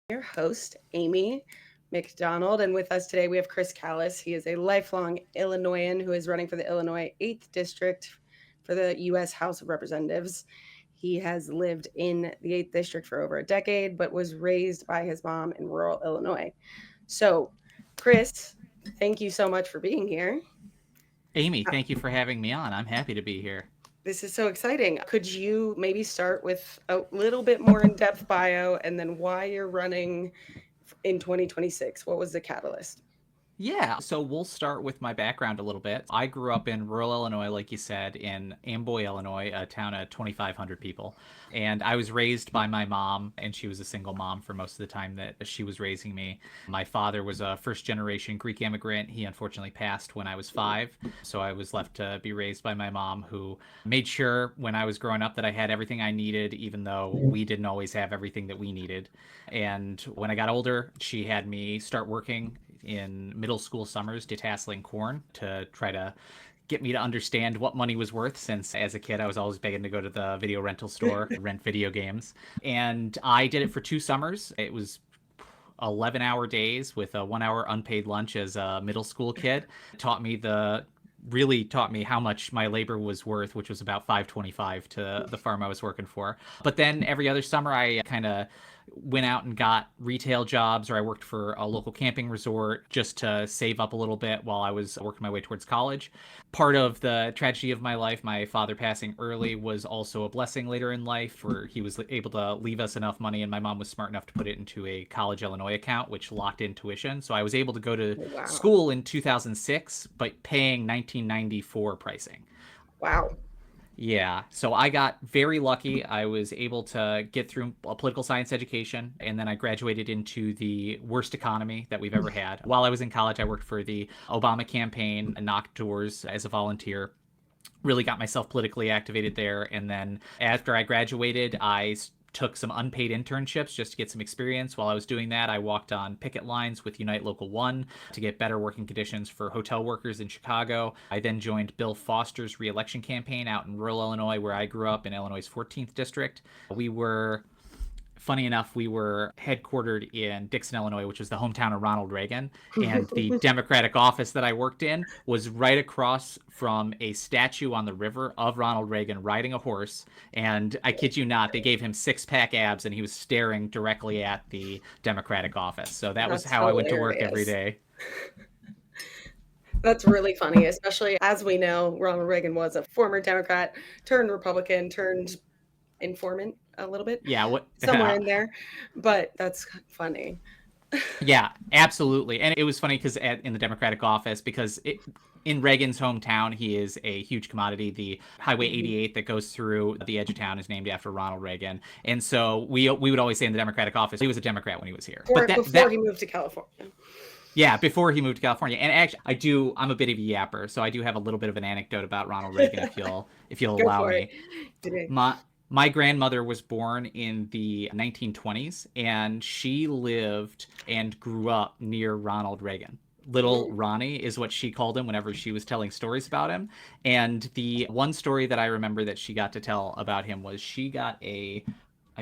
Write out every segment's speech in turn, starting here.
your host, Amy McDonald. And with us today, we have Chris Kallas. He is a lifelong Illinoisan who is running for the Illinois 8th District for the U.S. House of Representatives. He has lived in the 8th District for over a decade, but was raised by his mom in rural Illinois. So, Chris, thank you so much for being here. Amy, thank you for having me on. I'm happy to be here. This is so exciting. Could you maybe start with a little bit more in depth bio and then why you're running in 2026? What was the catalyst? Yeah, so we'll start with my background a little bit. I grew up in rural Illinois, like you said, in Amboy, Illinois, a town of 2,500 people. And I was raised by my mom, and she was a single mom for most of the time that she was raising me. My father was a first generation Greek immigrant. He unfortunately passed when I was 5. So I was left to be raised by my mom, who made sure when I was growing up that I had everything I needed, even though we didn't always have everything that we needed. And when I got older, she had me start working in middle school summers detasseling corn to try to get me to understand what money was worth, since as a kid I was always begging to go to the video rental store and rent video games. And I did it for 2 summers. It was 11-hour days with a 1 hour unpaid lunch as a middle school kid. Really taught me how much my labor was worth, which was about $5.25 to the farm I was working for. But then every other summer I kind of went out and got retail jobs, or I worked for a local camping resort just to save up a little bit while I was working my way towards college. Part of the tragedy of my life, my father passing early, was also a blessing later in life, where he was able to leave us enough money, and my mom was smart enough to put it into a college Illinois account, which locked in tuition. So I was able to go to Wow. school in 2006, but paying 1994 pricing. Wow. Yeah, so I got very lucky. I was able to get through a political science education, and then I graduated into the worst economy that we've ever had. While I was in college, I worked for the Obama campaign and knocked doors as a volunteer. Really got myself politically activated there. And then after I graduated, I took some unpaid internships just to get some experience. While I was doing that, I walked on picket lines with Unite Local 1 to get better working conditions for hotel workers in Chicago. I then joined Bill Foster's re-election campaign out in rural Illinois, where I grew up in Illinois' 14th district. Funny enough, we were headquartered in Dixon, Illinois, which was the hometown of Ronald Reagan. And the Democratic office that I worked in was right across from a statue on the river of Ronald Reagan riding a horse. And I kid you not, they gave him six-pack abs, and he was staring directly at the Democratic office. So that was That's how I went to work every hilarious. day. That's really funny, especially as we know, Ronald Reagan was a former Democrat turned Republican, turned informant a little bit, Yeah, what? somewhere in there. But that's funny. Yeah, absolutely. And it was funny because in the Democratic office, in Reagan's hometown, he is a huge commodity. The Highway Mhm. 88 that goes through the edge of town is named after Ronald Reagan. And so we would always say in the Democratic office, he was a Democrat when he was here. But Before he moved to California. yeah, before he moved to California. And actually, I'm a bit of a yapper, so I do have a little bit of an anecdote about Ronald Reagan if you'll Go allow for it. me. Today. My grandmother was born in the 1920s, and she lived and grew up near Ronald Reagan. Little Ronnie is what she called him whenever she was telling stories about him. And the one story that I remember that she got to tell about him was I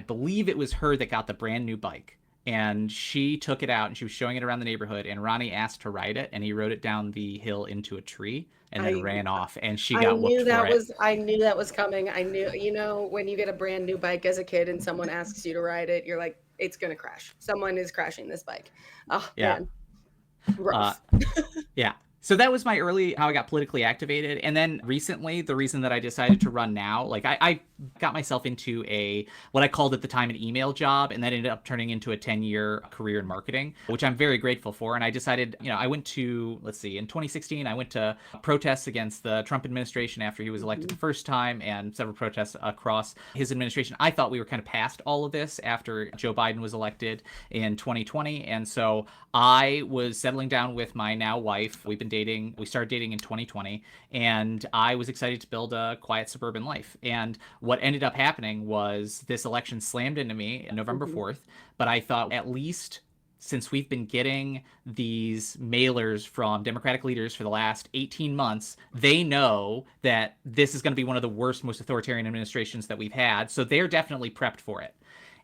believe it was her that got the brand new bike. And she took it out and she was showing it around the neighborhood. And Ronnie asked to ride it, and he rode it down the hill into a tree and then I ran off. And she I got whooped knew for that it. was I knew that was coming. I knew, when you get a brand new bike as a kid and someone asks you to ride it, you're like, it's gonna crash. Someone is crashing this bike. Oh Yeah. man, Uh, rough. Yeah. So that was my early how I got politically activated. And then recently, the reason that I decided to run now, like I got myself into what I called at the time an email job, and that ended up turning into a 10-year career in marketing, which I'm very grateful for. And I decided, I went to, let's see, in 2016, I went to protests against the Trump administration after he was elected the Mhm. first time, and several protests across his administration. I thought we were kind of past all of this after Joe Biden was elected in 2020. And so I was settling down with my now wife. We've been dating. We started dating in 2020, and I was excited to build a quiet suburban life. And what ended up happening was this election slammed into me November Mhm. 4th, but I thought, at least since we've been getting these mailers from Democratic leaders for the last 18 months, they know that this is going to be one of the worst, most authoritarian administrations that we've had. So they're definitely prepped for it.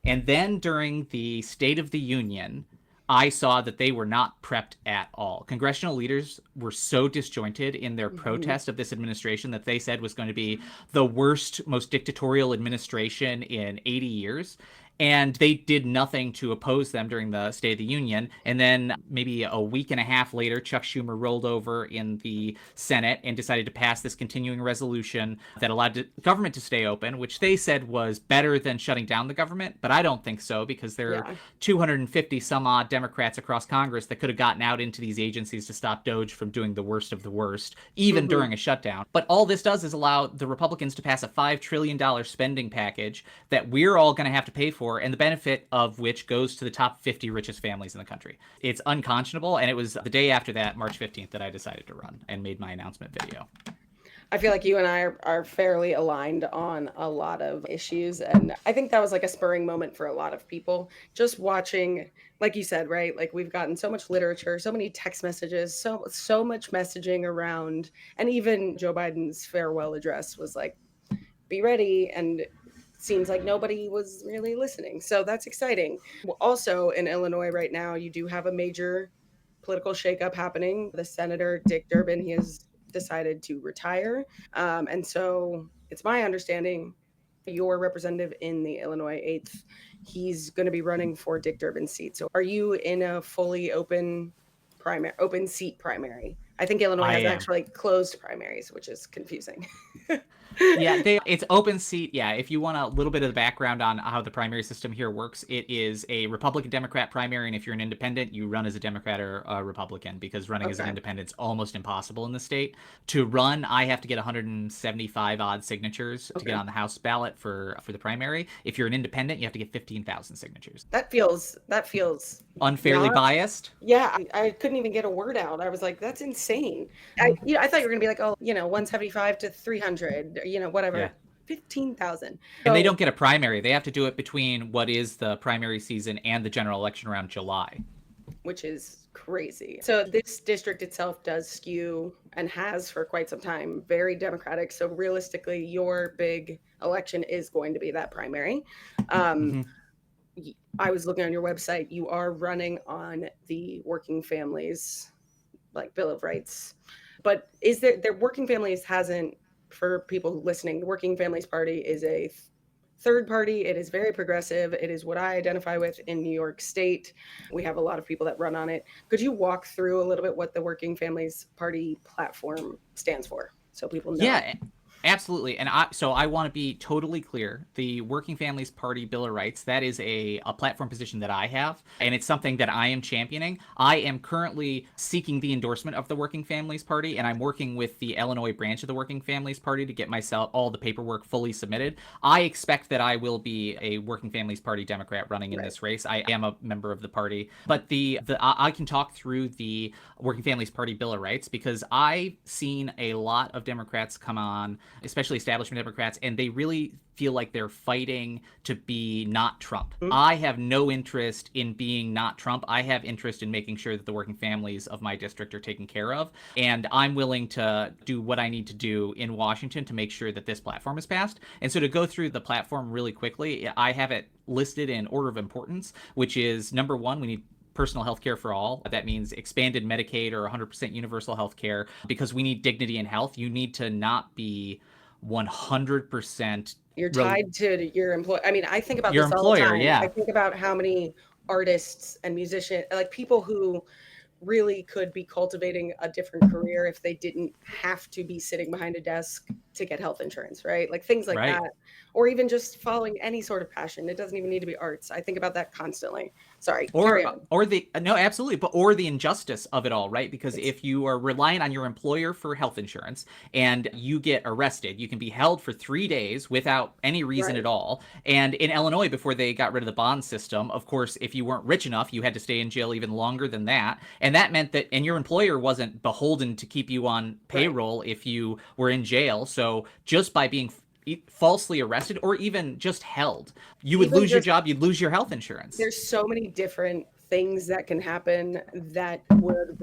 And then during the State of the Union, I saw that they were not prepped at all. Congressional leaders were so disjointed in their Mhm. protest of this administration that they said was going to be the worst, most dictatorial administration in 80 years. And they did nothing to oppose them during the State of the Union. And then maybe a week and a half later, Chuck Schumer rolled over in the Senate and decided to pass this continuing resolution that allowed the government to stay open, which they said was better than shutting down the government. But I don't think so, because there are Yeah. 250 some odd Democrats across Congress that could have gotten out into these agencies to stop Doge from doing the worst of the worst, even Mhm. during a shutdown. But all this does is allow the Republicans to pass a $5 trillion spending package that we're all going to have to pay for, and the benefit of which goes to the top 50 richest families in the country. It's unconscionable, and it was the day after that, March 15th, that I decided to run and made my announcement video. I feel like you and I are fairly aligned on a lot of issues. And I think that was like a spurring moment for a lot of people. Just watching, like you said, right? Like we've gotten so much literature, so many text messages, so much messaging around. And even Joe Biden's farewell address was like, be ready. And it seems like nobody was really listening. So that's exciting. Also in Illinois right now, you do have a major political shakeup happening. The Senator Dick Durbin, he has decided to retire. And so it's my understanding your representative in the Illinois 8th, he's going to be running for Dick Durbin's seat. So are you in a fully open seat primary? I think Illinois I has am. actually closed primaries, which is confusing. Yeah, it's open seat. Yeah, if you want a little bit of the background on how the primary system here works, it is a Republican Democrat primary, and if you're an independent, you run as a Democrat or a Republican, because running as an Okay. independent is almost impossible in the state. To run, I have to get 175 odd signatures to get Okay. on the House ballot for the primary. If you're an independent, you have to get 15,000 signatures. That feels Unfairly not. biased. Yeah, I couldn't even get a word out. I was like, that's insane. I thought you were gonna be like, oh, 175 to 300, Yeah. whatever. 15,000. And they So, don't get a primary. They have to do it between what is the primary season and the general election around July. which is crazy. So this district itself does skew and has for quite some time very Democratic. So realistically, your big election is going to be that primary. Um, Mm-hmm. I was looking on your website. You are running on the working families like Bill of Rights. But is there working families hasn't for people listening, the Working Families Party is a third party. It is very progressive. It is what I identify with in New York State. We have a lot of people that run on it. Could you walk through a little bit what the Working Families Party platform stands for so people know? Yeah, absolutely. And I want to be totally clear. The Working Families Party Bill of Rights, that is a platform position that I have, and it's something that I am championing. I am currently seeking the endorsement of the Working Families Party, and I'm working with the Illinois branch of the Working Families Party to get myself all the paperwork fully submitted. I expect that I will be a Working Families Party Democrat running in Right. this race. I am a member of the party, but I can talk through the Working Families Party Bill of Rights, because I've seen a lot of Democrats come on, especially establishment Democrats, and they really feel like they're fighting to be not Trump. Mhm. I have no interest in being not Trump. I have interest in making sure that the working families of my district are taken care of. And I'm willing to do what I need to do in Washington to make sure that this platform is passed. And so to go through the platform really quickly, I have it listed in order of importance, which is number one, we need personal health care for all. That means expanded Medicaid or 100% universal health care, because we need dignity in health. You need to not be 100% You're tied to your employer. I mean, I think about your this all the employer. time. I Yeah. think about how many artists and musicians, like people who really could be cultivating a different career if they didn't have to be sitting behind a desk to get health insurance, right? Like things like Right. that. Or even just following any sort of passion. It doesn't even need to be arts. I think about that constantly. Sorry, carry on. Or the no, absolutely, but or the injustice of it all, right? Because It's if you are reliant on your employer for health insurance and you get arrested, you can be held for 3 days without any reason right, at all. And in Illinois, before they got rid of the bond system, of course, if you weren't rich enough, you had to stay in jail even longer than that. And that meant that, and your employer wasn't beholden to keep you on right. payroll if you were in jail. So just by being falsely arrested or even just held, you would Even lose your just job, you'd lose your health insurance. there's so many different things that can happen that would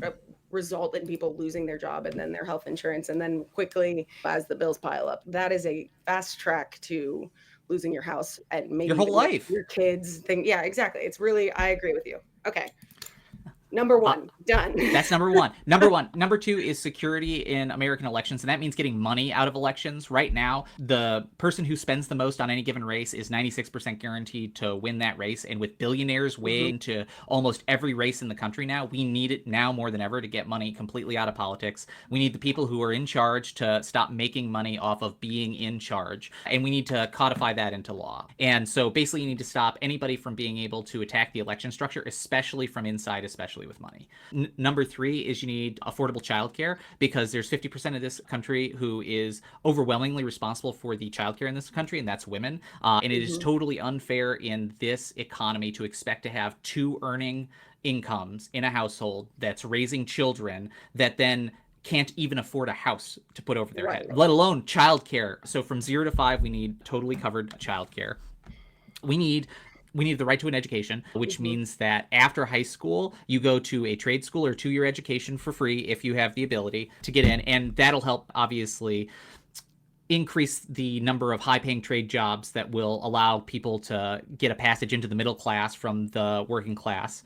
uh, result in people losing their job and then their health insurance and then quickly as the bills pile up. That is a fast track to losing your house and maybe Your whole even life. your kids thing. Yeah, exactly. It's really, I agree with you. Okay. Number Uh, one, done. That's number one. Number one. Number two is security in American elections, and that means getting money out of elections. Right now, the person who spends the most on any given race is 96% guaranteed to win that race. And with billionaires weighing into almost every race in the country now, we need it now more than ever to get money completely out of politics. We need the people who are in charge to stop making money off of being in charge, and we need to codify that into law. And so basically, you need to stop anybody from being able to attack the election structure, especially from inside, especially with money. Number three is you need affordable childcare, because there's 50% of this country who is overwhelmingly responsible for the childcare in this country, and that's women. And it is totally unfair in this economy to expect to have two earning incomes in a household that's raising children that then can't even afford a house to put over their Right. head, let alone childcare. So from 0 to 5, we need totally covered childcare. We need the right to an education, which means that after high school, you go to a trade school or 2-year education for free if you have the ability to get in. And that'll help, obviously, increase the number of high-paying trade jobs that will allow people to get a passage into the middle class from the working class.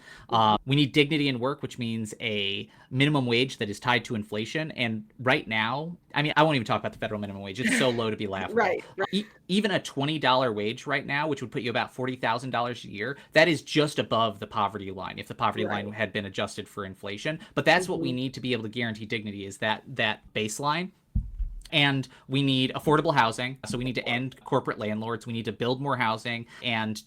We need dignity in work, which means a minimum wage that is tied to inflation. And right now, I mean, I won't even talk about the federal minimum wage. It's so low to be laughable. Right. Even a $20 wage right now, which would put you about $40,000 a year, that is just above the poverty line if the poverty line had been adjusted for inflation. But that's what we need to be able to guarantee dignity, is that baseline. And we need affordable housing. So we need to end corporate landlords. We need to build more housing. And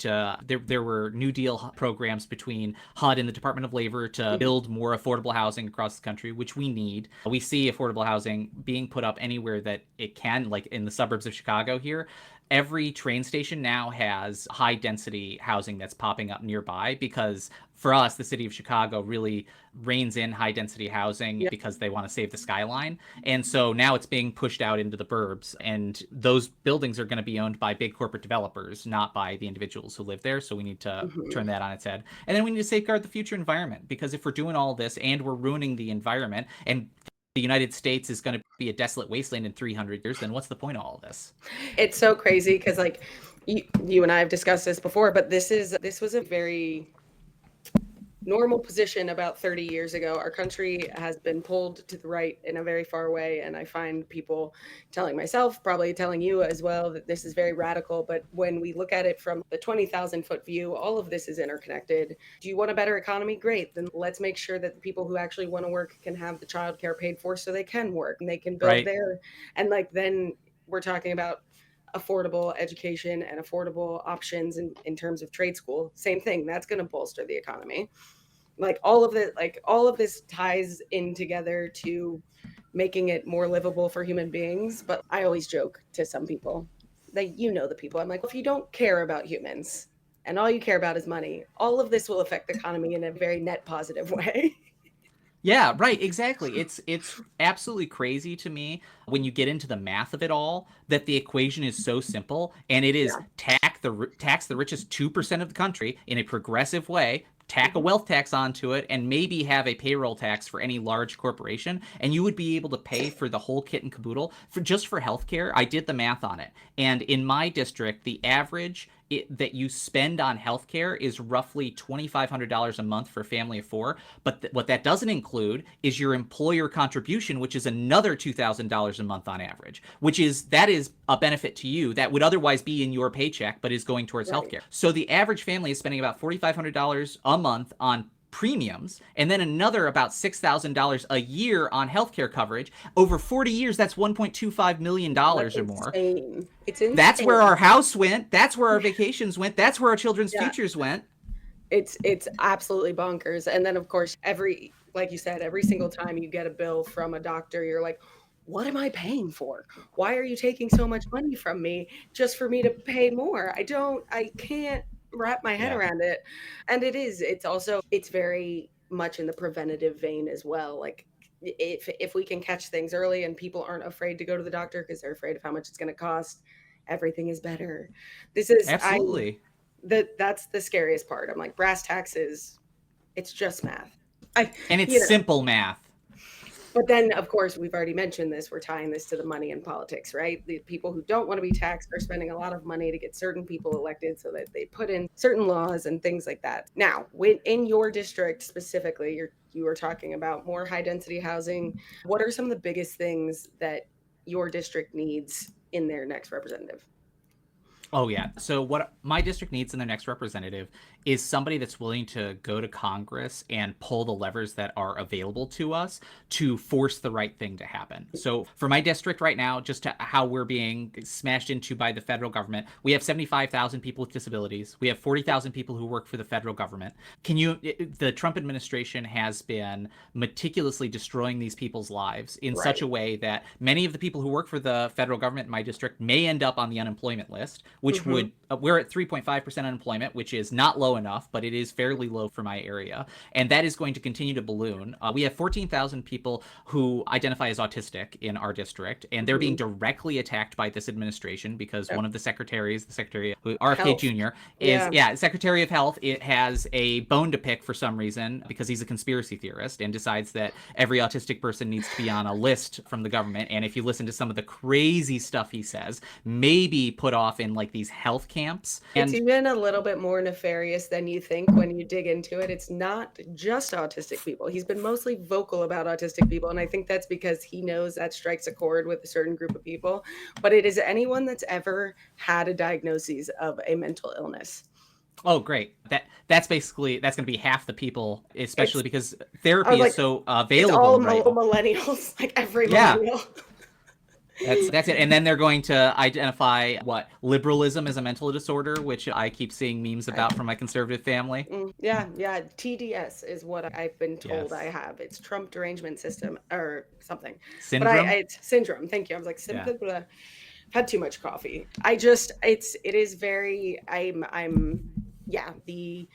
there were New Deal programs between HUD and the Department of Labor to build more affordable housing across the country, which we need. We see affordable housing being put up anywhere that it can, like in the suburbs of Chicago here. Every train station now has high density housing that's popping up nearby, because for us, the city of Chicago really reins in high density housing because they want to save the skyline. And so now it's being pushed out into the burbs, and those buildings are going to be owned by big corporate developers, not by the individuals who live there. So we need to turn that on its head. And then we need to safeguard the future environment, because if we're doing all this and we're ruining the environment, and the United States is going to be a desolate wasteland in 300 years, then what's the point of all of this? It's so crazy because, like, you and I have discussed this before, but this was a very normal position about 30 years ago. Our country has been pulled to the right in a very far way, and I find people telling myself, probably telling you as well, that this is very radical. But when we look at it from the 20,000-foot view, all of this is interconnected. Do you want a better economy? Great. Then let's make sure that the people who actually want to work can have the childcare paid for so they can work and they can build their, and like then we're talking about affordable education and affordable options in terms of trade school. Same thing. That's going to bolster the economy. Like all of this ties in together to making it more livable for human beings. But I always joke to some people, like, the people, I'm like, if you don't care about humans and all you care about is money, all of this will affect the economy in a very net positive way. Yeah, right, exactly. It's absolutely crazy to me when you get into the math of it all, that the equation is so simple, and it is tax the richest 2% of the country in a progressive way, tack a wealth tax onto it, and maybe have a payroll tax for any large corporation, and you would be able to pay for the whole kit and caboodle for healthcare. I did the math on it, and in my district, the average that you spend on healthcare is roughly $2,500 a month for a family of 4. But what that doesn't include is your employer contribution, which is another $2,000 a month on average, that is a benefit to you that would otherwise be in your paycheck, but is going towards healthcare. So the average family is spending about $4,500 a month on premiums, and then another about $6,000 a year on healthcare coverage. Over 40 years, that's $1.25 million or more. It's insane. That's where our house went. That's where our vacations went. That's where our children's futures went. It's absolutely bonkers. And then, of course, like you said, every single time you get a bill from a doctor, you're like, what am I paying for? Why are you taking so much money from me just for me to pay more? I can't wrap my head around it. And it's very much in the preventative vein as well. Like, if we can catch things early and people aren't afraid to go to the doctor because they're afraid of how much it's going to cost, everything is better. This is absolutely that's the scariest part. I'm like, brass taxes, it's just math. And it's simple math. But then, of course, we've already mentioned this. We're tying this to the money in politics, right? The people who don't want to be taxed are spending a lot of money to get certain people elected so that they put in certain laws and things like that. Now, in your district specifically, you were talking about more high density housing. What are some of the biggest things that your district needs in their next representative? Oh, yeah. So, what my district needs in their next representative is somebody that's willing to go to Congress and pull the levers that are available to us to force the right thing to happen. So, for my district right now, just to how we're being smashed into by the federal government, we have 75,000 people with disabilities. We have 40,000 people who work for the federal government. The Trump administration has been meticulously destroying these people's lives in such a way that many of the people who work for the federal government in my district may end up on the unemployment list, which would we're at 3.5% unemployment, which is not low enough, but it is fairly low for my area, and that is going to continue to balloon. We have 14,000 people who identify as autistic in our district, and they're being directly attacked by this administration because one of the secretaries, the secretary RFK Health. Jr. is Secretary of Health. It has a bone to pick for some reason because he's a conspiracy theorist and decides that every autistic person needs to be on a list from the government. And if you listen to some of the crazy stuff he says, maybe put off in like these health camps. It's even a little bit more nefarious than you think when you dig into it. It's not just autistic people. He's been mostly vocal about autistic people, and I think that's because he knows that strikes a chord with a certain group of people. But it is anyone that's ever had a diagnosis of a mental illness. Oh, great. That's going to be half the people, especially because therapy is so available it's all millennials, like every millennial. That's it. And then they're going to identify what liberalism as a mental disorder, which I keep seeing memes about from my conservative family. Yeah. TDS is what I've been told I have. It's Trump derangement system or something. Syndrome. But it's syndrome. Thank you. I was like, I've had too much coffee. It is very. The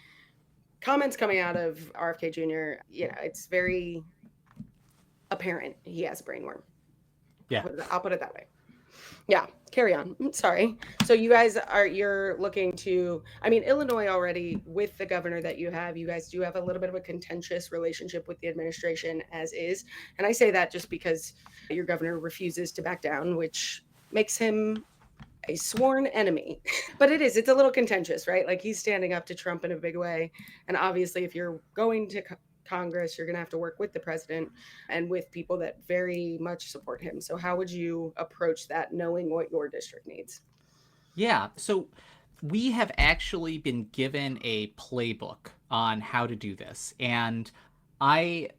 comments coming out of RFK Jr. It's very apparent he has a brain worm. Yeah. I'll put it that way. Yeah, carry on. Sorry. So you guys you're looking to, Illinois already, with the governor that you guys do have a little bit of a contentious relationship with the administration as is. And I say that just because your governor refuses to back down, which makes him a sworn enemy. But it's a little contentious, right? Like he's standing up to Trump in a big way. And obviously if you're going to Congress, you're going to have to work with the president and with people that very much support him. So how would you approach that, knowing what your district needs? Yeah. So we have actually been given a playbook on how to do this. And I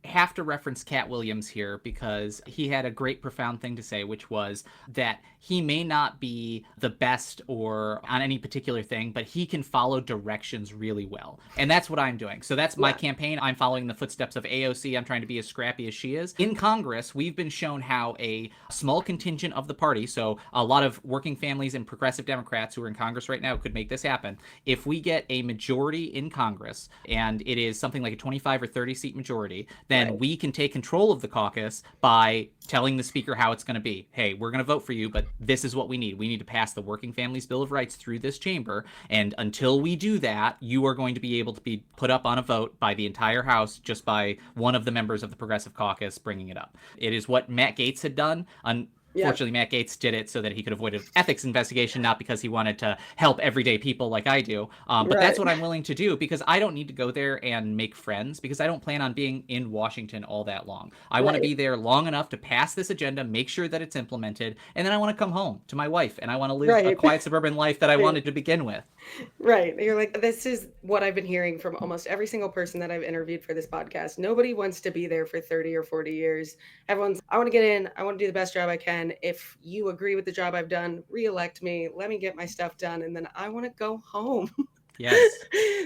have to reference Cat Williams here because he had a great profound thing to say, which was that he may not be the best or on any particular thing, but he can follow directions really well. And that's what I'm doing. So that's my campaign. I'm following the footsteps of AOC. I'm trying to be as scrappy as she is. In Congress, we've been shown how a small contingent of the party, so a lot of working families and progressive Democrats who are in Congress right now could make this happen. If we get a majority in Congress, and it is something like a 25 or 30 seat majority, then we can take control of the caucus by telling the speaker how it's going to be. Hey, we're going to vote for you, but this is what we need. We need to pass the Working Families Bill of Rights through this chamber. And until we do that, you are going to be able to be put up on a vote by the entire House just by one of the members of the Progressive Caucus bringing it up. It is what Matt Gaetz had done. Fortunately, Matt Gaetz did it so that he could avoid an ethics investigation, not because he wanted to help everyday people like I do. But that's what I'm willing to do because I don't need to go there and make friends because I don't plan on being in Washington all that long. I want to be there long enough to pass this agenda, make sure that it's implemented, and then I want to come home to my wife and I want to live a quiet suburban life that I wanted to begin with. Right. You're like, this is what I've been hearing from almost every single person that I've interviewed for this podcast. Nobody wants to be there for 30 or 40 years. Everyone's, I want to get in. I want to do the best job I can. If you agree with the job I've done, re-elect me. Let me get my stuff done. And then I want to go home. Yes.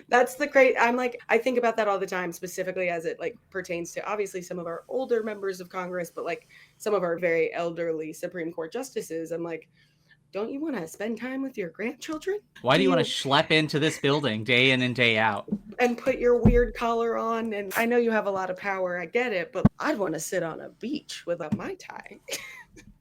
That's the great. I think about that all the time, specifically as it pertains to obviously some of our older members of Congress, but some of our very elderly Supreme Court justices. I'm like, don't you want to spend time with your grandchildren? Why do you want to schlep into this building day in and day out? And put your weird collar on? And I know you have a lot of power. I get it. But I'd want to sit on a beach with a Mai Tai.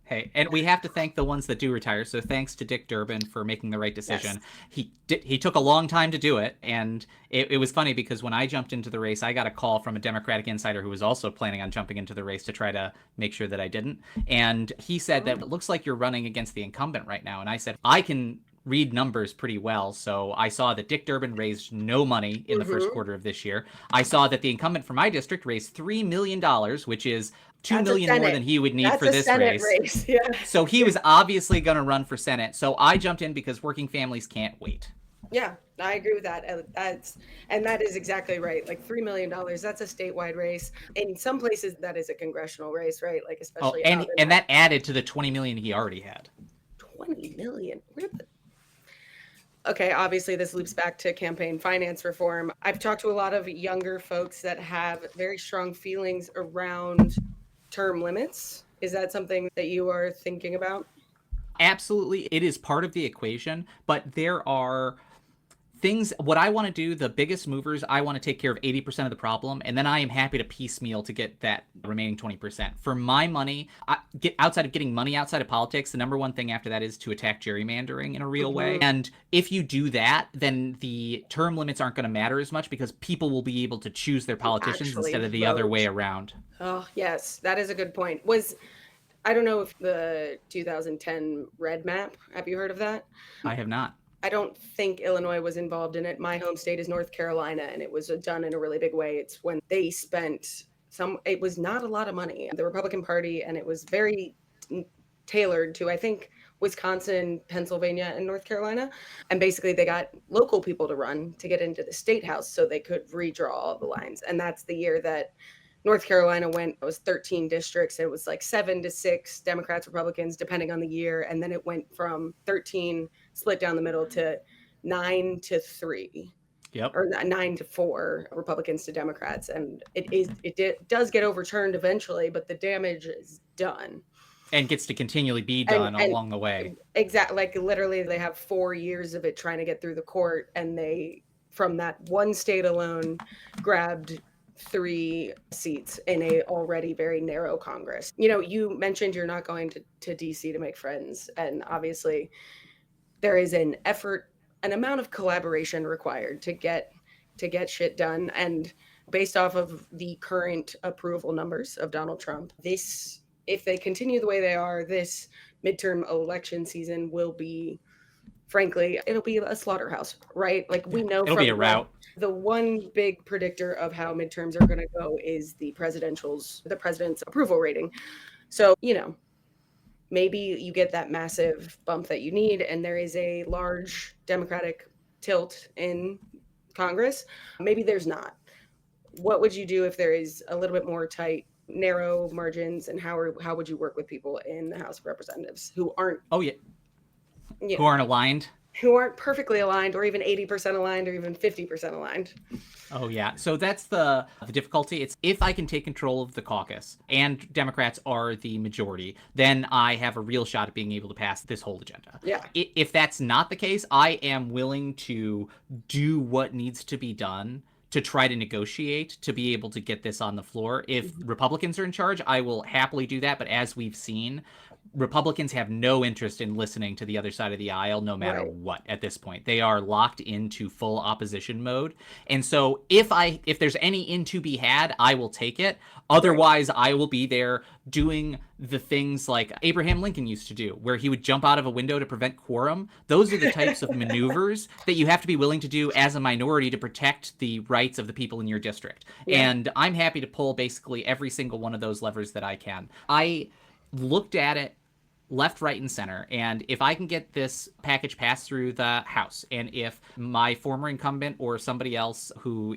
Hey, and we have to thank the ones that do retire. So thanks to Dick Durbin for making the right decision. Yes. He took a long time to do it, and it was funny because when I jumped into the race, I got a call from a Democratic insider who was also planning on jumping into the race to try to make sure that I didn't. And he said that it looks like you're running against the incumbent right now. And I said, I can read numbers pretty well. So I saw that Dick Durbin raised no money in the first quarter of this year. I saw that the incumbent for my district raised $3 million, which is $2 million more than he would need for this race. Yeah. So he was obviously going to run for Senate. So I jumped in because working families can't wait. Yeah, I agree with that. And that is exactly right. Like $3 million, that's a statewide race. In some places, that is a congressional race, right? Like especially and that added to the 20 million he already had. 20 million. Okay, obviously this loops back to campaign finance reform. I've talked to a lot of younger folks that have very strong feelings around term limits. Is that something that you are thinking about? Absolutely, it is part of the equation, but there are things. What I want to do, the biggest movers, I want to take care of 80% of the problem, and then I am happy to piecemeal to get that remaining 20%. For my money, outside of getting money outside of politics, the number one thing after that is to attack gerrymandering in a real way. And if you do that, then the term limits aren't going to matter as much because people will be able to choose their politicians instead of the other way around. Oh, yes, that is a good point. I don't know if the 2010 Red Map, have you heard of that? I have not. I don't think Illinois was involved in it. My home state is North Carolina, and it was done in a really big way. It's when they spent it was not a lot of money, the Republican Party, and it was very tailored to, I think, Wisconsin, Pennsylvania, and North Carolina. And basically they got local people to run to get into the state house so they could redraw all the lines. And that's the year that North Carolina it was 13 districts. It was like 7-6 Democrats, Republicans, depending on the year. And then it went from 13 split down the middle to 9-3. Yep. Or 9-4 Republicans to Democrats. And it does get overturned eventually, but the damage is done. And gets to continually be done along the way. Exactly. Like literally they have 4 years of it trying to get through the court. And they, from that one state alone, grabbed 3 seats in a already very narrow Congress. You mentioned you're not going to DC to make friends. And obviously there is an amount of collaboration required to get shit done. And based off of the current approval numbers of Donald Trump, if they continue the way they are, this midterm election season will be, frankly, it'll be a slaughterhouse, right? Like we know it'll be a rout. The one big predictor of how midterms are going to go is the president's approval rating. So, maybe you get that massive bump that you need, and there is a large Democratic tilt in Congress. Maybe there's not. What would you do if there is a little bit more tight, narrow margins, and how would you work with people in the House of Representatives who aren't who aren't aligned, who aren't perfectly aligned, or even 80% aligned, or even 50% aligned? Oh yeah, so that's the difficulty. It's if I can take control of the caucus and Democrats are the majority, then I have a real shot at being able to pass this whole agenda. Yeah. If that's not the case, I am willing to do what needs to be done to try to negotiate to be able to get this on the floor. If Republicans are in charge, I will happily do that. But as we've seen, Republicans have no interest in listening to the other side of the aisle, no matter what, at this point. They are locked into full opposition mode. And so if there's any in to be had, I will take it. Otherwise, I will be there doing the things like Abraham Lincoln used to do, where he would jump out of a window to prevent quorum. Those are the types of maneuvers that you have to be willing to do as a minority to protect the rights of the people in your district. Yeah. And I'm happy to pull basically every single one of those levers that I can. I looked at it left, right, and center. And if I can get this package passed through the House, and if my former incumbent or somebody else who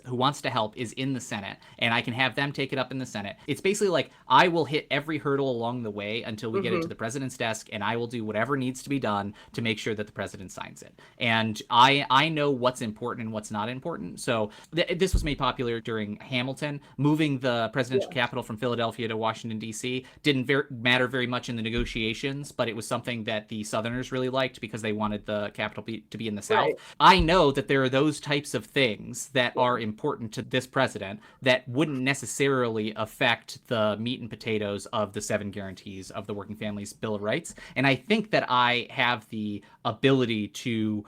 wants to help is in the Senate, and I can have them take it up in the Senate, it's basically like I will hit every hurdle along the way until we get it to the president's desk, and I will do whatever needs to be done to make sure that the president signs it. And I know what's important and what's not important. So this was made popular during Hamilton. Moving the presidential capital from Philadelphia to Washington, D.C. didn't matter very much in the negotiations, but it was something that the Southerners really liked because they wanted the capital to be in the South. Right. I know that there are those types of things that Yeah. are important to this president that wouldn't necessarily affect the meat and potatoes of the 7 guarantees of the Working Families Bill of Rights. And I think that I have the ability to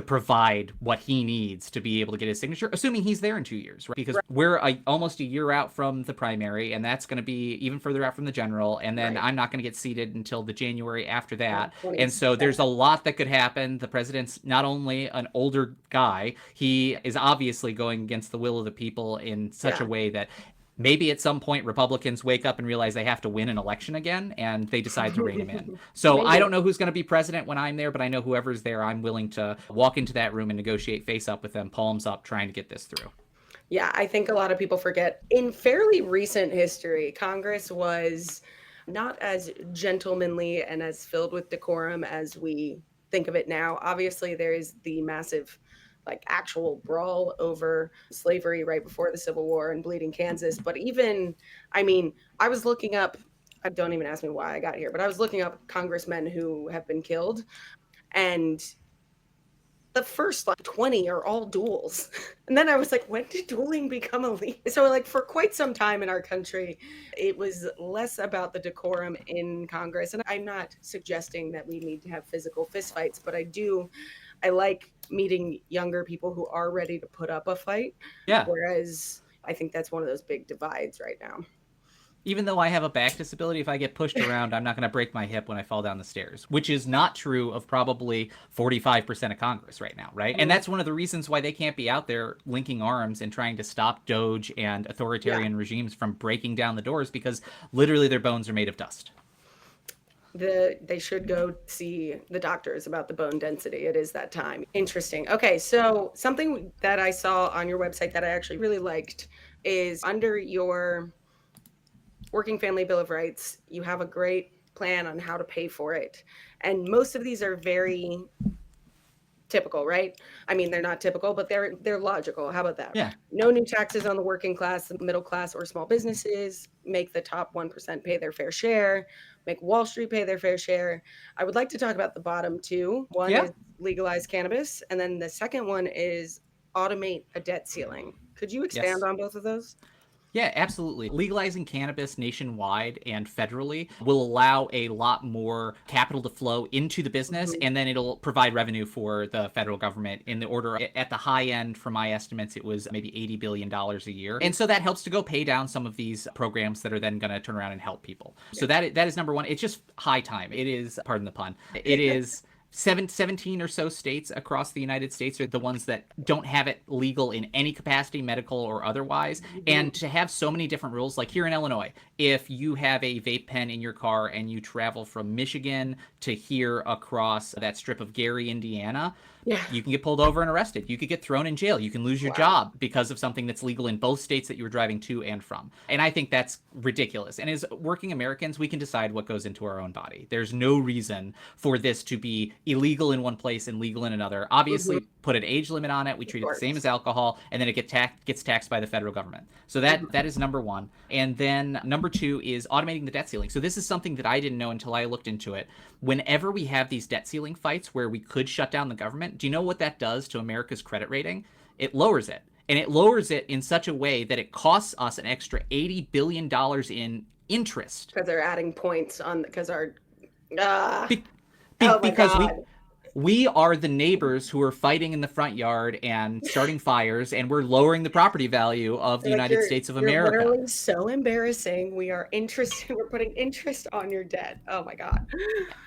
provide what he needs to be able to get his signature, assuming he's there in 2 years, right? Because Right. we're almost a year out from the primary, and that's going to be even further out from the general, and then Right. I'm not going to get seated until the January after that. Yeah, And so 27. there's a lot that could happen. The president's not only an older guy, he is obviously going against the will of the people in such Yeah. a way that maybe at some point Republicans wake up and realize they have to win an election again, and they decide to rein him in. So I Maybe. don't know who's going to be president when I'm there, but I know whoever's there, I'm willing to walk into that room and negotiate face up with them, palms up, trying to get this through. Yeah, I think a lot of people forget. In fairly recent history, Congress was not as gentlemanly and as filled with decorum as we think of it now. Obviously, there is the massive, like, actual brawl over slavery right before the Civil War in Bleeding Kansas. But even, I mean, I was looking up, don't even ask me why I got here, but I was looking up congressmen who have been killed. And the first like 20 are all duels. And then I was like, when did dueling become illegal? So like for quite some time in our country, it was less about the decorum in Congress. And I'm not suggesting that we need to have physical fistfights, but I like meeting younger people who are ready to put up a fight. Yeah. Whereas I think that's one of those big divides right now. Even though I have a back disability, if I get pushed around, I'm not going to break my hip when I fall down the stairs, which is not true of probably 45% of Congress right now, right? And that's one of the reasons why they can't be out there linking arms and trying to stop Doge and authoritarian regimes from breaking down the doors, because literally their bones are made of dust. They should go see the doctors about the bone density. It is that time. Interesting. Okay, so something that I saw on your website that I actually really liked is under your Working Family Bill of Rights, you have a great plan on how to pay for it. And most of these are very typical, right? I mean, they're not typical, but they're logical. How about that? Yeah. No new taxes on the working class, middle class, or small businesses. Make the top 1% pay their fair share. Make Wall Street pay their fair share. I would like to talk about the bottom two. One is legalize cannabis, and then the second one is automate a debt ceiling. Could you expand on both of those? Yeah, absolutely. Legalizing cannabis nationwide and federally will allow a lot more capital to flow into the business, and then it'll provide revenue for the federal government in the order, at the high end, from my estimates, it was maybe $80 billion a year. And so that helps to go pay down some of these programs that are then going to turn around and help people. So that is number one. It's just high time. It is, pardon the pun, it is 17 or so states across the United States are the ones that don't have it legal in any capacity, medical or otherwise. And to have so many different rules, like here in Illinois, if you have a vape pen in your car and you travel from Michigan to here across that strip of Gary, Indiana, you can get pulled over and arrested. You could get thrown in jail. You can lose your job because of something that's legal in both states that you were driving to and from. And I think that's ridiculous. And as working Americans, we can decide what goes into our own body. There's no reason for this to be illegal in one place and legal in another. Obviously, put an age limit on it. We treat it the same as alcohol, and then it gets taxed by the federal government. So that is number one. And then number two is automating the debt ceiling. So this is something that I didn't know until I looked into it. Whenever we have these debt ceiling fights where we could shut down the government, do you know what that does to America's credit rating? It lowers it. And it lowers it in such a way that it costs us an extra $80 billion in interest. Because they're adding points on, because our, because we are the neighbors who are fighting in the front yard and starting fires, and we're lowering the property value of the United States of America. You're literally so embarrassing. We're putting interest on your debt. Oh my God.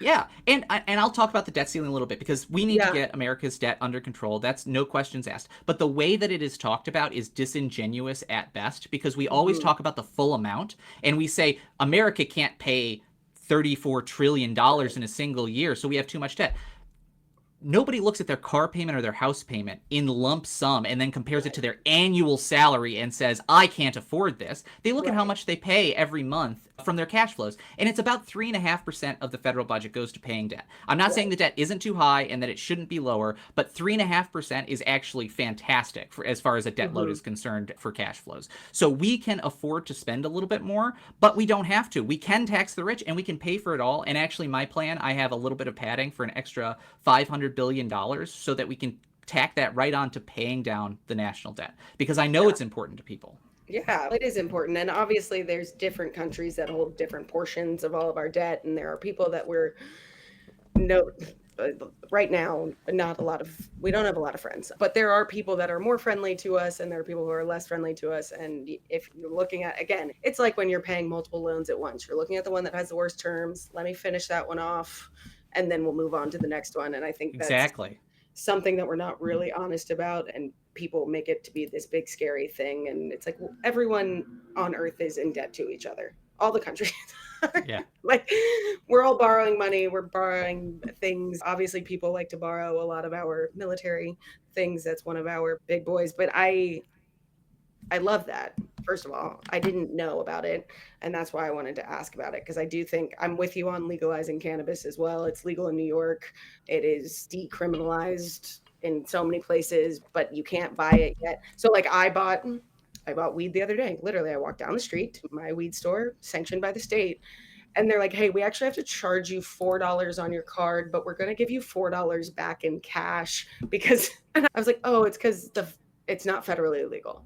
Yeah, and I'll talk about the debt ceiling a little bit, because we need to get America's debt under control. That's no questions asked. But the way that it is talked about is disingenuous at best, because we always talk about the full amount, and we say America can't pay $34 trillion in a single year, so we have too much debt. Nobody looks at their car payment or their house payment in lump sum and then compares it to their annual salary and says, I can't afford this. They look at how much they pay every month from their cash flows. And it's about 3.5% of the federal budget goes to paying debt. I'm not saying the debt isn't too high and that it shouldn't be lower, but 3.5% is actually fantastic for as far as a debt load is concerned for cash flows. So we can afford to spend a little bit more, but we don't have to. We can tax the rich and we can pay for it all. And actually, my plan, I have a little bit of padding for an extra $500 billion so that we can tack that right on to paying down the national debt, because I know it's important to people. Yeah, it is important. And obviously, there's different countries that hold different portions of all of our debt. And there are people that we're no right now, not a lot of, we don't have a lot of friends, but there are people that are more friendly to us and there are people who are less friendly to us. And if you're looking at, again, it's like when you're paying multiple loans at once, you're looking at the one that has the worst terms. Let me finish that one off and then we'll move on to the next one. And I think that's Exactly. something that we're not really honest about, and people make it to be this big scary thing. And it's like, well, everyone on earth is in debt to each other, all the countries. Yeah. Like, we're all borrowing money, we're borrowing things. Obviously people like to borrow a lot of our military things, that's one of our big boys, but I love that. First of all, I didn't know about it, and that's why I wanted to ask about it, because I do think I'm with you on legalizing cannabis as well. It's legal in New York. It is decriminalized in so many places, but you can't buy it yet. So like I bought weed the other day. Literally, I walked down the street to my weed store sanctioned by the state, and they're like, "Hey, we actually have to charge you $4 on your card, but we're going to give you $4 back in cash because," and I was like, "Oh, it's because it's not federally illegal."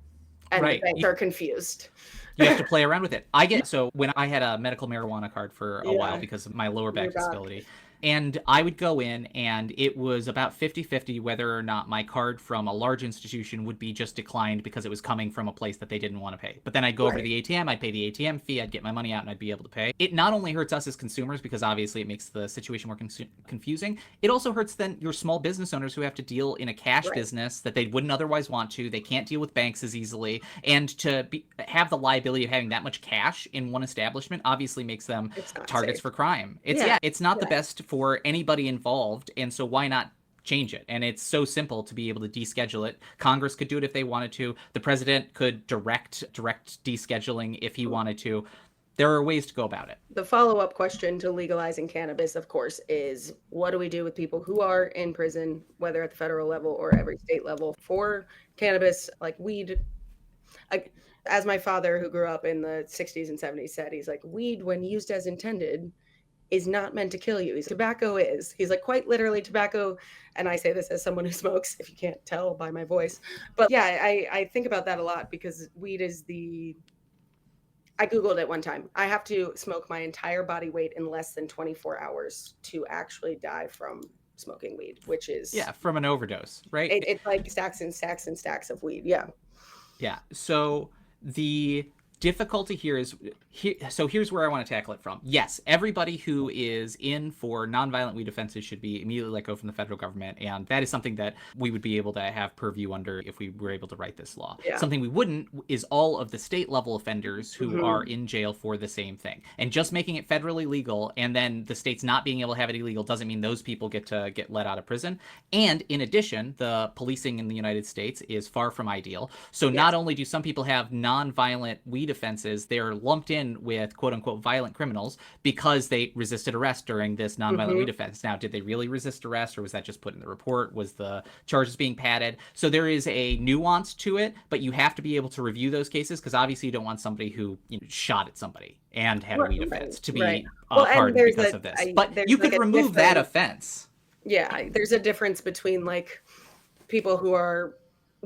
And Right. the banks are confused. You have to play around with it. So when I had a medical marijuana card for a while because of my lower back disability, and I would go in and it was about 50-50 whether or not my card from a large institution would be just declined because it was coming from a place that they didn't want to pay. But then I'd go over to the ATM, I'd pay the ATM fee, I'd get my money out, and I'd be able to pay. It not only hurts us as consumers because obviously it makes the situation more confusing, it also hurts then your small business owners who have to deal in a cash business that they wouldn't otherwise want to. They can't deal with banks as easily. And to have the liability of having that much cash in one establishment obviously makes them targets for crime. It's not the best for anybody involved, and so why not change it? And it's so simple to be able to deschedule it. Congress could do it if they wanted to. The president could direct descheduling if he wanted to. There are ways to go about it. The follow-up question to legalizing cannabis, of course, is what do we do with people who are in prison, whether at the federal level or every state level, for cannabis, like weed? As my father, who grew up in the 60s and 70s, said, he's like, weed, when used as intended, is not meant to kill you. Tobacco is. He's like, quite literally, tobacco, and I say this as someone who smokes, if you can't tell by my voice. But yeah, I think about that a lot because weed is I Googled it one time. I have to smoke my entire body weight in less than 24 hours to actually die from smoking weed, which is... Yeah, from an overdose, right? It's like stacks and stacks and stacks of weed, yeah. Yeah, so the difficulty here is here's where I want to tackle it from. Yes, everybody who is in for nonviolent weed offenses should be immediately let go from the federal government, and that is something that we would be able to have purview under if we were able to write this law. Something we wouldn't is all of the state level offenders who are in jail for the same thing. And just making it federally legal and then the states not being able to have it illegal doesn't mean those people get let out of prison. And in addition, the policing in the United States is far from ideal. So not only do some people have nonviolent weed offenses, they're lumped in with quote-unquote violent criminals because they resisted arrest during this nonviolent weed offense. Now, did they really resist arrest, or was that just put in the report? Was the charges being padded? So there is a nuance to it, but you have to be able to review those cases because obviously you don't want somebody who shot at somebody and had a weed offense to be pardoned because of this. But you could remove that offense. Yeah, there's a difference between like people who are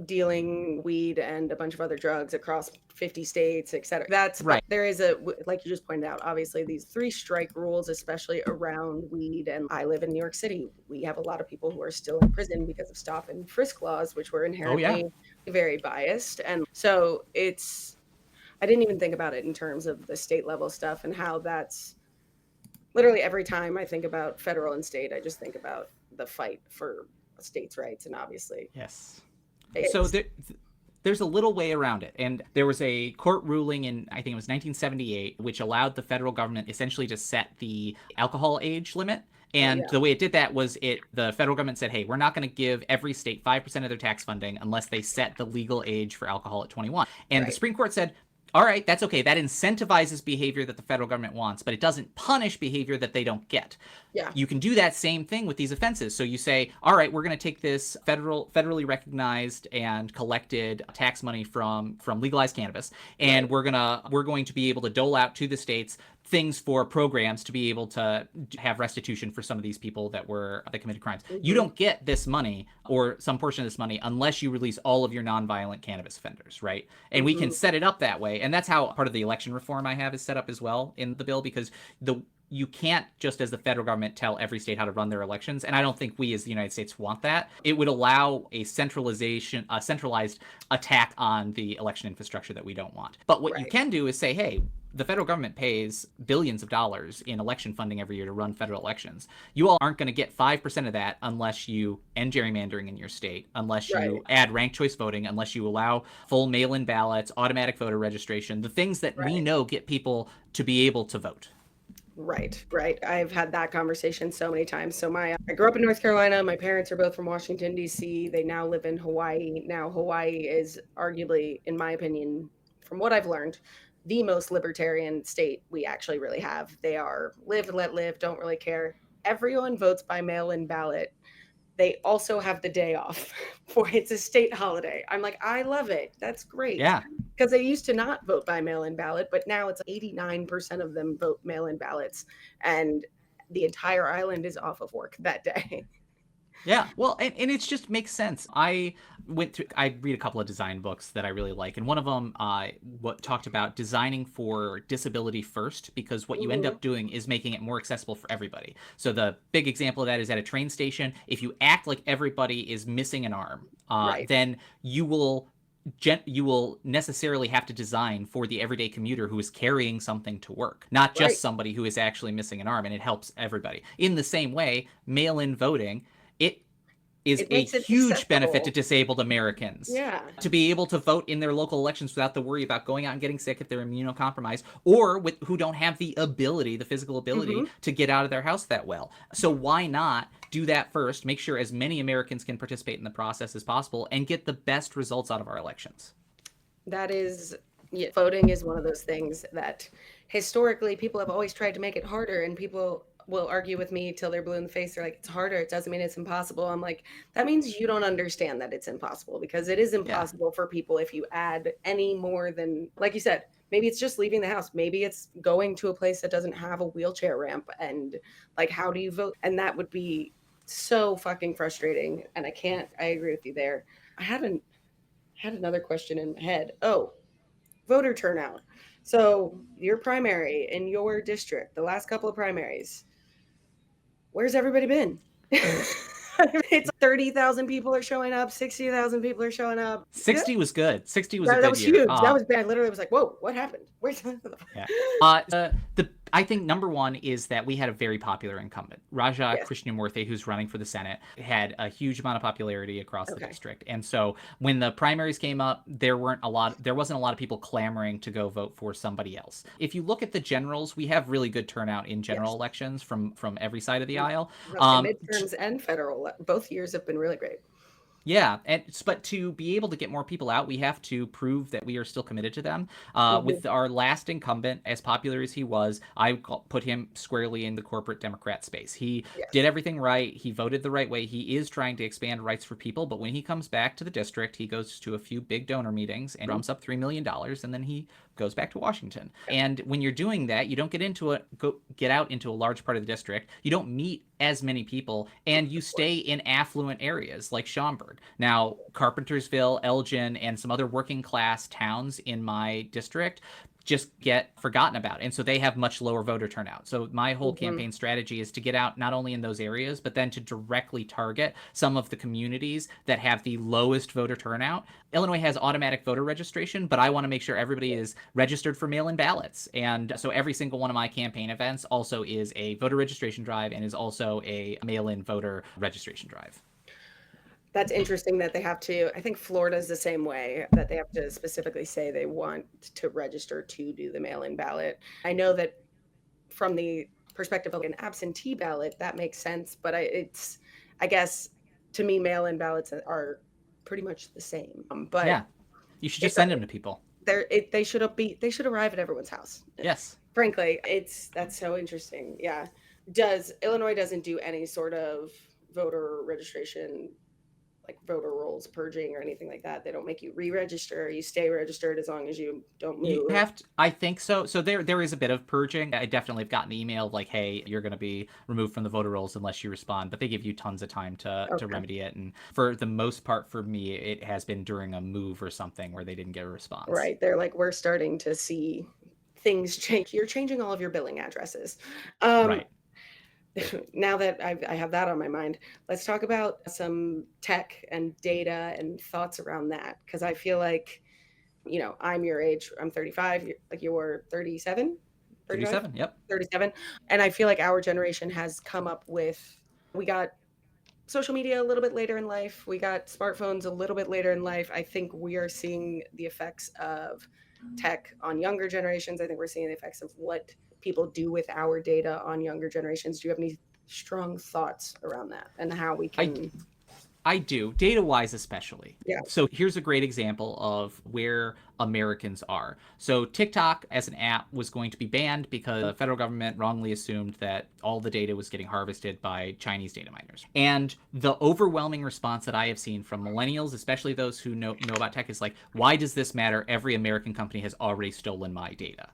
dealing weed and a bunch of other drugs across 50 states, etc. That's right. There is like you just pointed out, obviously these 3 strike rules, especially around weed. And I live in New York City. We have a lot of people who are still in prison because of stop and frisk laws, which were inherently very biased. And so I didn't even think about it in terms of the state level stuff and how that's literally every time I think about federal and state, I just think about the fight for states' rights. And obviously, so there's a little way around it. And there was a court ruling in, I think it was 1978, which allowed the federal government essentially to set the alcohol age limit. And the way it did that was the federal government said, hey, we're not going to give every state 5% of their tax funding unless they set the legal age for alcohol at 21. And the Supreme Court said, All right, that's okay. That incentivizes behavior that the federal government wants, but it doesn't punish behavior that they don't get. Yeah. You can do that same thing with these offenses. So you say, all right, we're going to take this federally recognized and collected tax money from legalized cannabis, and Right. we're going to be able to dole out to the states things for programs to be able to have restitution for some of these people that committed crimes. You Hmm. don't get this money or some portion of this money unless you release all of your nonviolent cannabis offenders, right? And we can Hmm. set it up that way, and that's how part of the election reform I have is set up as well in the bill, because the you can't just as the federal government tell every state how to run their elections, and I don't think we as the United States want that. It would allow a centralized attack on the election infrastructure that we don't want. But what you Right. can do is say, hey, the federal government pays billions of dollars in election funding every year to run federal elections. You all aren't going to get 5% of that unless you end gerrymandering in your state, unless Right. you add ranked choice voting, unless you allow full mail in ballots, automatic voter registration, the things that we Right. know get people to be able to vote. Right, right. I've had that conversation so many times. So I grew up in North Carolina. My parents are both from Washington D.C. They now live in Hawaii. Now Hawaii is arguably, in my opinion, from what I've learned, the most libertarian state we actually really have. They are live, let live, don't really care. Everyone votes by mail-in ballot. They also have the day off for it's a state holiday. I'm like, I love it. That's great. Yeah. Because they used to not vote by mail-in ballot, but now it's 89% of them vote mail-in ballots, and the entire island is off of work that day. Yeah, well, and it just makes sense. I read a couple of design books that I really like, and one of them what talked about designing for disability first, because what you end Mhm. up doing is making it more accessible for everybody. So the big example of that is at a train station. If you act like everybody is missing an arm, Right, then you will necessarily have to design for the everyday commuter who is carrying something to work, not right. just somebody who is actually missing an arm, and it helps everybody. In the same way, mail-in voting, it is It a makes it huge benefit to accessible. disabled Americans Yeah. to be able to vote in their local elections without the worry about going out and getting sick if they're immunocompromised, or who don't have the physical ability Mhm. to get out of their house that well. So why not do that first, make sure as many Americans can participate in the process as possible, and get the best results out of our elections? That is, yeah, voting is one of those things that historically people have always tried to make it harder, and people will argue with me till they're blue in the face. They're like, it's harder. It doesn't mean it's impossible. I'm like, that means you don't understand that it's impossible, because it is Yeah. impossible for people if you add any more than, like you said, maybe it's just leaving the house. Maybe it's going to a place that doesn't have a wheelchair ramp. And like, how do you vote? And that would be so fucking frustrating. And I agree with you there. I haven't had another question in my head. Oh, voter turnout. So, your primary in your district, the last couple of primaries, where's everybody been? It's 30,000 people are showing up, 60,000 people are showing up. Good. 60 was good. 60 was a That good was year. huge. That was bad. Literally was like, whoa, what happened? Where's Yeah. I think number one is that we had a very popular incumbent. Raja Yes. Krishnamurthy, who's running for the Senate, had a huge amount of popularity across the Okay. district. And so when the primaries came up, there wasn't a lot of people clamoring to go vote for somebody else. If you look at the generals, we have really good turnout in general Yes. elections from every side of the aisle. I was gonna say midterms and federal. Both years have been really great. Yeah, but to be able to get more people out, we have to prove that we are still committed to them. Mhm. With our last incumbent, as popular as he was, put him squarely in the corporate Democrat space. He did Yes. everything right. He voted the right way. He is trying to expand rights for people, but when he comes back to the district, he goes to a few big donor meetings and drums up $3 million, and then he goes back to Washington. And when you're doing that, you don't get out into a large part of the district. You don't meet as many people, and you stay in affluent areas like Schaumburg. Now, Carpentersville, Elgin, and some other working class towns in my district just get forgotten about. And so they have much lower voter turnout. So my whole Mhm. campaign strategy is to get out not only in those areas, but then to directly target some of the communities that have the lowest voter turnout. Illinois has automatic voter registration, but I want to make sure everybody is registered for mail-in ballots. And so every single one of my campaign events also is a voter registration drive and is also a mail-in voter registration drive. That's interesting that they have to. I think Florida's the same way, that they have to specifically say they want to register to do the mail-in ballot. I know that from the perspective of an absentee ballot, that makes sense, but I guess to me, mail-in ballots are pretty much the same. But Yeah. You should just it's send them to people. they should arrive at everyone's house. Yes. Frankly, that's so interesting. Yeah. Does Illinois doesn't do any sort of voter registration, like voter rolls purging or anything like that? They don't make you re-register. You stay registered as long as you don't You move. have to, I think so. So there is a bit of purging. I definitely have gotten an email like, hey, you're going to be removed from the voter rolls unless you respond. But they give you tons of time to Okay. remedy it. And for the most part, for me, it has been during a move or something where they didn't get a response. Right. They're like, we're starting to see things change. You're changing all of your billing addresses. Um, Right. now that I have that on my mind, let's talk about some tech and data and thoughts around that. Because I feel like, I'm your age. I'm 35. Like you're 37, 35, 37. Yep. 37. And I feel like our generation has come up with, we got social media a little bit later in life. We got smartphones a little bit later in life. I think we are seeing the effects of tech on younger generations. I think we're seeing the effects of what people do with our data on younger generations. Do you have any strong thoughts around that and how we I can? I do, data wise especially. Yeah. So here's a great example of where Americans are. So TikTok as an app was going to be banned because the federal government wrongly assumed that all the data was getting harvested by Chinese data miners. And the overwhelming response that I have seen from millennials, especially those who know about tech, is like, why does this matter? Every American company has already stolen my data.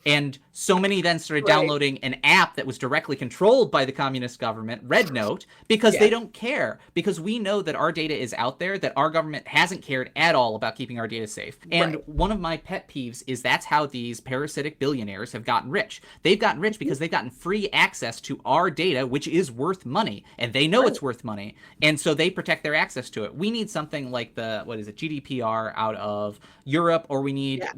And so many then started Right. downloading an app that was directly controlled by the communist government, Red Note, because Yeah. they don't care. Because we know that our data is out there, that our government hasn't cared at all about keeping our data safe. And Right. one of my pet peeves is that's how these parasitic billionaires have gotten rich. They've gotten rich because they've gotten free access to our data, which is worth money. And they know Right. it's worth money. And so they protect their access to it. We need something like GDPR out of Europe, or Yeah.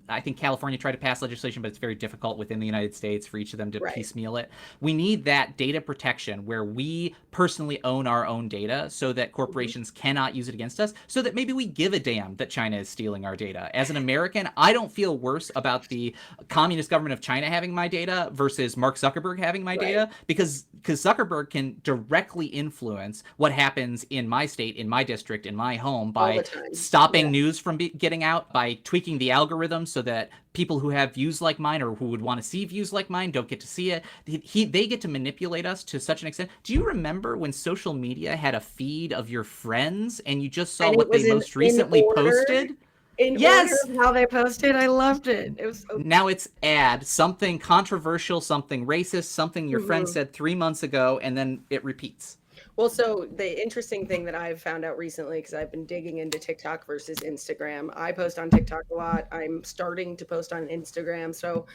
I think California tried to pass legislation, but it's very difficult within the United States for each of them to Right. piecemeal it. We need that data protection where we personally own our own data so that corporations cannot use it against us, so that maybe we give a damn that China is stealing our data. As an American, I don't feel worse about the communist government of China having my data versus Mark Zuckerberg having my Right. data, because Zuckerberg can directly influence what happens in my state, in my district, in my home All the by time. stopping Yeah. news from getting out, by tweaking the algorithm so that people who have views like mine or who would want to see views like mine don't get to see it. They get to manipulate us to such an extent. Do you remember when social media had a feed of your friends and you just saw And it what was they most recently posted? in order Yes. of how they posted. I loved it. It was so. Now it's ad, something controversial, something racist, something your friend Mhm. said 3 months ago, and then it repeats. Well, so the interesting thing that I've found out recently, because I've been digging into TikTok versus Instagram, I post on TikTok a lot. I'm starting to post on Instagram. So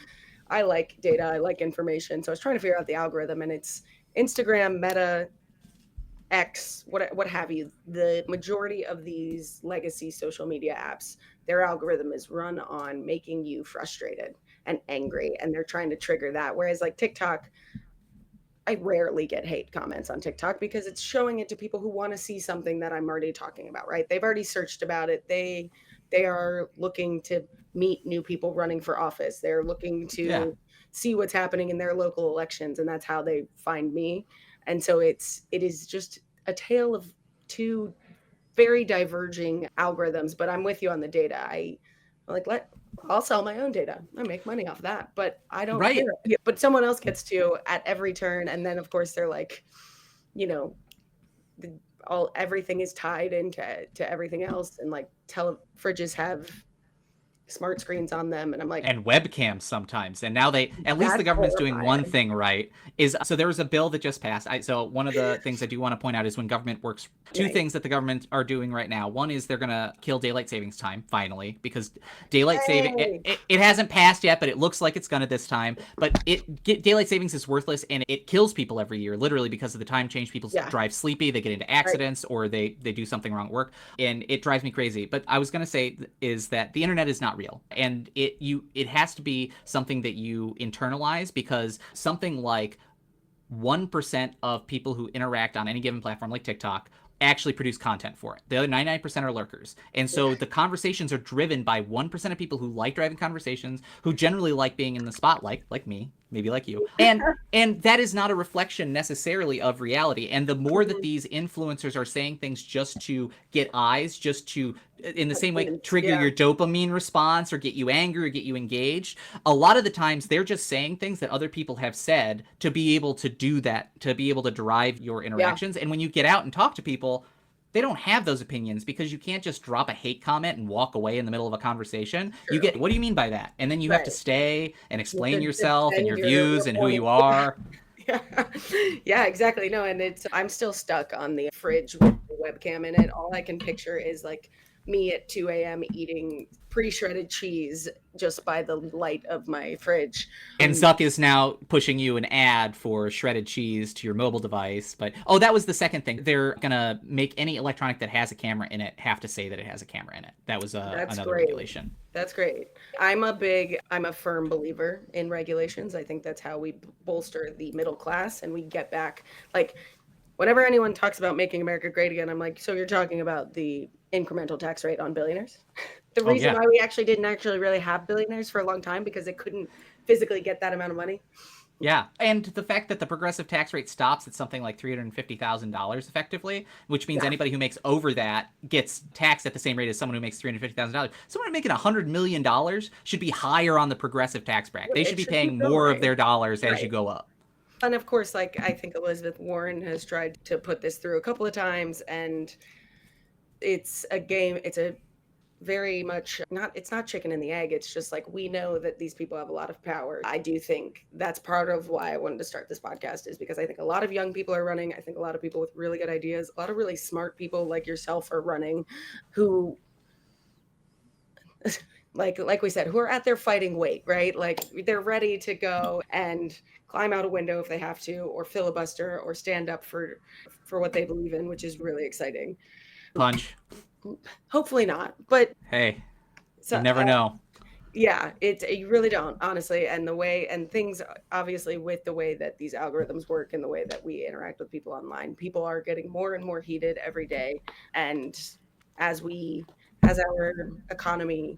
I like data, I like information. So I was trying to figure out the algorithm, and it's Instagram, Meta, X, what have you. The majority of these legacy social media apps, their algorithm is run on making you frustrated and angry, and they're trying to trigger that. Whereas like TikTok, I rarely get hate comments on TikTok because it's showing it to people who want to see something that I'm already talking about, right? They've already searched about it. They are looking to meet new people running for office. They're looking Yeah. to see what's happening in their local elections, and that's how they find me. And so it is just a tale of two very diverging algorithms, but I'm with you on the data. I'm like, I'll sell my own data. I make money off that, but I don't care. Right. Yeah, but someone else gets to at every turn, and then of course they're like, you know, all everything is tied into to everything else, and like fridges have smart screens on them, and I'm like, And webcams sometimes. And now at least the that's government's doing one horrifying. thing right. Is so there was a bill that just passed. So one of the things I do want to point out is when government works, two Right. things that the government are doing right now. One is they're going to kill daylight savings time finally, because daylight saving Hey. it hasn't passed yet, but it looks like it's going to this time. But daylight savings is worthless, and it kills people every year, literally because of the time change. People Yeah. drive sleepy, they get into Right. accidents, or they do something wrong at work, and it drives me crazy. But I was going to say is that the internet is not real, and it has to be something that you internalize, because something like 1% of people who interact on any given platform like TikTok actually produce content for it. The other 99% are lurkers. And so the conversations are driven by 1% of people who like driving conversations, who generally like being in the spotlight, like me. maybe like you. And that is not a reflection necessarily of reality. And the more that these influencers are saying things just to get eyes, just to, in the same way, trigger your dopamine response or get you angry or get you engaged, a lot of the times they're just saying things that other people have said to be able to do that, to be able to drive your interactions. And when you get out and talk to people, they don't have those opinions, because you can't just drop a hate comment and walk away in the middle of a conversation. True. You get, what do you mean by that? And then you have to stay and explain yourself and your defend views and who you are. Yeah, exactly. No, and I'm still stuck on the fridge with the webcam in it. All I can picture is like me at 2 a.m. eating pre-shredded cheese just by the light of my fridge. And Zuck is now pushing you an ad for shredded cheese to your mobile device. But, oh, that was the second thing. They're going to make any electronic that has a camera in it have to say that it has a camera in it. That was another regulation. That's great. I'm a firm believer in regulations. I think that's how we bolster the middle class and we get back, like, whenever anyone talks about making America great again, I'm like, so you're talking about the incremental tax rate on billionaires? The reason why we didn't really have billionaires for a long time, because they couldn't physically get that amount of money. Yeah, and the fact that the progressive tax rate stops at something like $350,000 effectively, which means anybody who makes over that gets taxed at the same rate as someone who makes $350,000. Someone making $100 million should be higher on the progressive tax bracket. They should be paying more of their dollars as you go up. And of course, like, I think Elizabeth Warren has tried to put this through a couple of times, and it's a game. It's a very much it's not chicken and the egg. It's just like, we know that these people have a lot of power. I do think that's part of why I wanted to start this podcast, is because I think a lot of young people are running. I think a lot of people with really good ideas, a lot of really smart people like yourself are running, who like we said, who are at their fighting weight, right? Like, they're ready to go and climb out a window if they have to, or filibuster, or stand up for what they believe in, which is really exciting. Punch. Hopefully not, but hey, you never know. Yeah, you really don't, honestly. And things, obviously, with the way that these algorithms work and the way that we interact with people online, people are getting more and more heated every day. And as our economy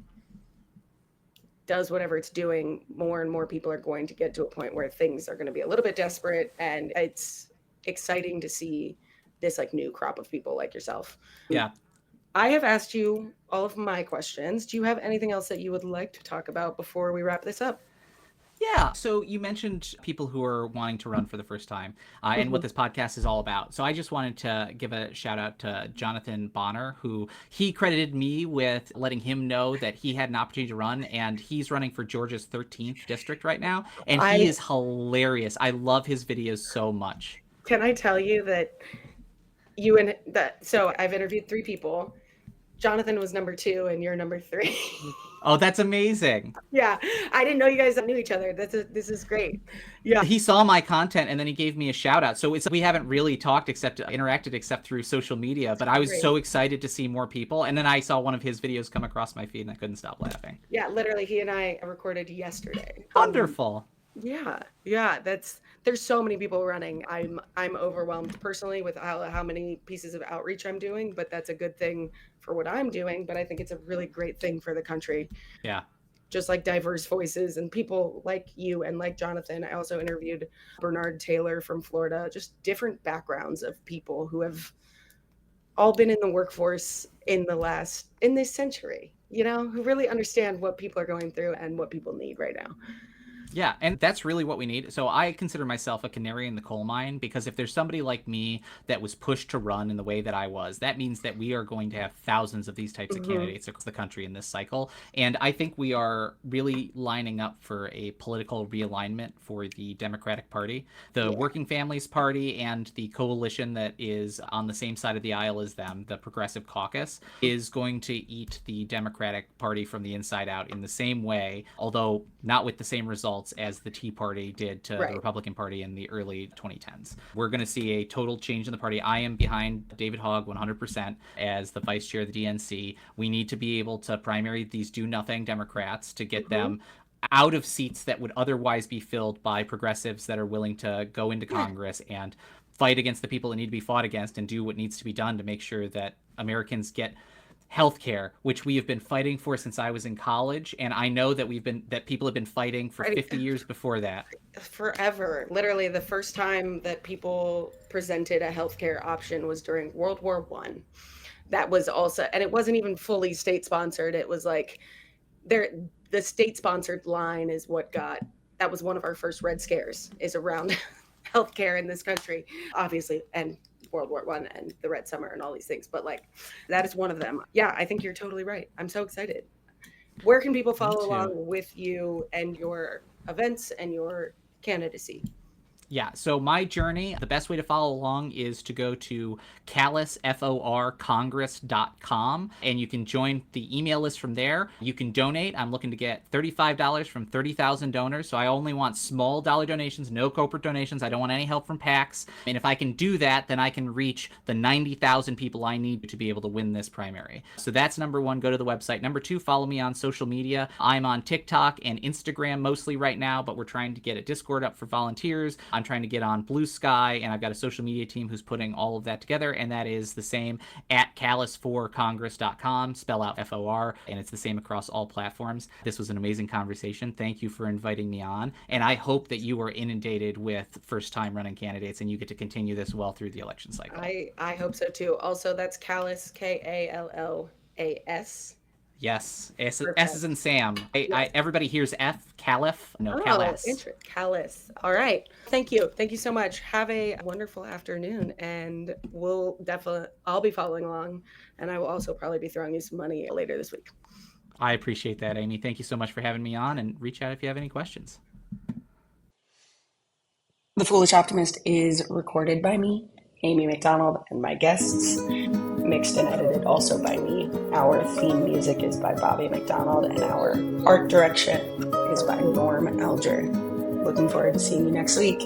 does whatever it's doing, more and more people are going to get to a point where things are going to be a little bit desperate. And it's exciting to see this, like, new crop of people like yourself. Yeah. I have asked you all of my questions. Do you have anything else that you would like to talk about before we wrap this up? Yeah. So you mentioned people who are wanting to run for the first time and what this podcast is all about. So I just wanted to give a shout out to Jonathan Bonner, who he credited me with letting him know that he had an opportunity to run, and he's running for Georgia's 13th district right now. And he is hilarious. I love his videos so much. Can I tell you that so I've interviewed 3 people. Jonathan was number 2 and you're number 3. Oh, that's amazing. Yeah, I didn't know you guys knew each other. This is great. Yeah. He saw my content and then he gave me a shout out. So we haven't really interacted except through social media, but I was so excited to see more people. And then I saw one of his videos come across my feed and I couldn't stop laughing. Yeah, literally, he and I recorded yesterday. Wonderful. Yeah, there's so many people running. I'm overwhelmed personally with how many pieces of outreach I'm doing, but that's a good thing for what I'm doing. But I think it's a really great thing for the country. Yeah. Just like diverse voices and people like you and like Jonathan. I also interviewed Bernard Taylor from Florida, just different backgrounds of people who have all been in the workforce in this century, who really understand what people are going through and what people need right now. Yeah, and that's really what we need. So I consider myself a canary in the coal mine, because if there's somebody like me that was pushed to run in the way that I was, that means that we are going to have thousands of these types of candidates across the country in this cycle. And I think we are really lining up for a political realignment for the Democratic Party. The Working Families Party and the coalition that is on the same side of the aisle as them, the Progressive Caucus, is going to eat the Democratic Party from the inside out in the same way, although not with the same results as the Tea Party did to the Republican Party in the early 2010s. We're going to see a total change in the party. I am behind David Hogg 100% as the vice chair of the DNC. We need to be able to primary these do-nothing Democrats to get them out of seats that would otherwise be filled by progressives that are willing to go into Congress and fight against the people that need to be fought against and do what needs to be done to make sure that Americans get healthcare, which we have been fighting for since I was in college, and I know that people have been fighting for 50 years before that. Forever. Literally, the first time that people presented a healthcare option was during World War One. That was also, and it wasn't even fully state sponsored. It was like there, the state sponsored line is what got, that was one of our first Red Scares, is around healthcare in this country, obviously, and World War One and the Red Summer and all these things. But like, that is one of them. Yeah, I think you're totally right. I'm so excited. Where can people follow along with you and your events and your candidacy? Yeah, so my journey, the best way to follow along is to go to Kallas, Congress.com, and you can join the email list from there. You can donate. I'm looking to get $35 from 30,000 donors, so I only want small dollar donations, no corporate donations. I don't want any help from PACs. And if I can do that, then I can reach the 90,000 people I need to be able to win this primary. So that's number one, go to the website. Number two, follow me on social media. I'm on TikTok and Instagram mostly right now, but we're trying to get a Discord up for volunteers. I'm trying to get on Blue Sky, and I've got a social media team who's putting all of that together, and that is the same at Kallas4Congress.com, spell out FOR, and it's the same across all platforms. This was an amazing conversation. Thank you for inviting me on, and I hope that you are inundated with first-time running candidates, and you get to continue this well through the election cycle. I hope so too. Also, that's Kallas, Kallas. Yes, S is in Sam. Everybody hears F, Caliph. No, Kallas. Kallas. All right. Thank you. Thank you so much. Have a wonderful afternoon, and I'll be following along, and I will also probably be throwing you some money later this week. I appreciate that, Amy. Thank you so much for having me on, and reach out if you have any questions. The Foolish Optimist is recorded by me, Amy McDonald, and my guests, mixed and edited also by me. Our theme music is by Bobby McDonald, and our art direction is by Norm Alger. Looking forward to seeing you next week.